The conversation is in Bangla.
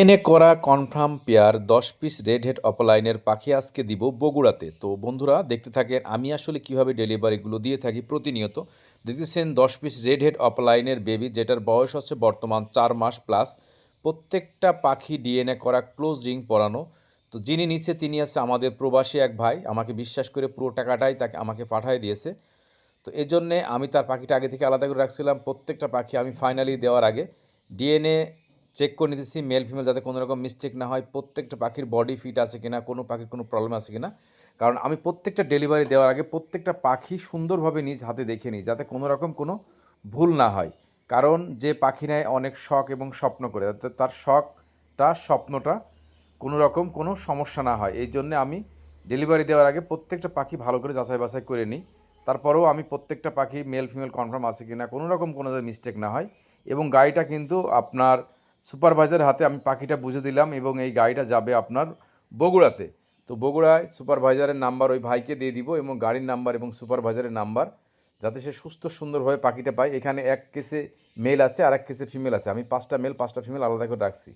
এনে করা confirm pair 10 piece red head অপলাইনের পাখি আজকে দিব বগুড়াতে। তো বন্ধুরা দেখতে থাকেন আমি আসলে কিভাবে ডেলিভারিগুলো দিয়ে থাকি প্রতিনিয়ত। দেখতেছেন 10 পিস রেড হেড অপলাইনের বেবি, যেটার বয়স হচ্ছে বর্তমান 4 মাস প্লাস। প্রত্যেকটা পাখি ডিএনএ করা, ক্লোজ রিং পরানো। তো যিনি নিচ্ছে তিনি আছে আমাদের প্রবাসী এক ভাই, আমাকে বিশ্বাস করে পুরো টাকাটাই তাকে আমাকে পাঠিয়ে দিয়েছে। তো এজন্যে আমি তার পাখিটা আগে থেকে আলাদা করে রাখছিলাম। প্রত্যেকটা পাখি আমি ফাইনালি দেওয়ার আগে ডিএনএ চেক করে নিতেছি, মেল ফিমেল, যাতে কোনো রকম মিস্টেক না হয়। প্রত্যেকটা পাখির বডি ফিট আছে কিনা, কোনো পাখির কোনো প্রবলেম আছে কিনা। কারণ আমি প্রত্যেকটা ডেলিভারি দেওয়ার আগে প্রত্যেকটা পাখি সুন্দরভাবে নিজ হাতে দেখে নিই, যাতে কোনো রকম কোনো ভুল না হয়। কারণ যে পাখি নেয় অনেক শখ এবং স্বপ্ন করে, যাতে তার শখটা স্বপ্নটা কোনো রকম কোনো সমস্যা না হয়। এই জন্যে আমি ডেলিভারি দেওয়ার আগে প্রত্যেকটা পাখি ভালো করে যাচাই বাছাই করে নিই। তারপরেও আমি প্রত্যেকটা পাখি মেল ফিমেল কনফার্ম আছে কি না, কোনো রকম কোনো মিস্টেক না হয়। এবং গাড়িটা কিন্তু আপনার সুপারভাইজারের হাতে আমি পাখিটা বুঝে দিলাম, এবং এই গাড়িটা যাবে আপনার বগুড়াতে। তো বগুড়ায় সুপারভাইজারের নাম্বার ওই ভাইকে দিয়ে দিব, এবং গাড়ির নাম্বার এবং সুপারভাইজারের নাম্বার, যাতে সে সুস্থ সুন্দরভাবে পাখিটা পায়। এখানে এক কেসে মেল আছে আর এক কেসে ফিমেল আছে, আমি 5টা মেল 5টা ফিমেল আলাদা করে রাখছি।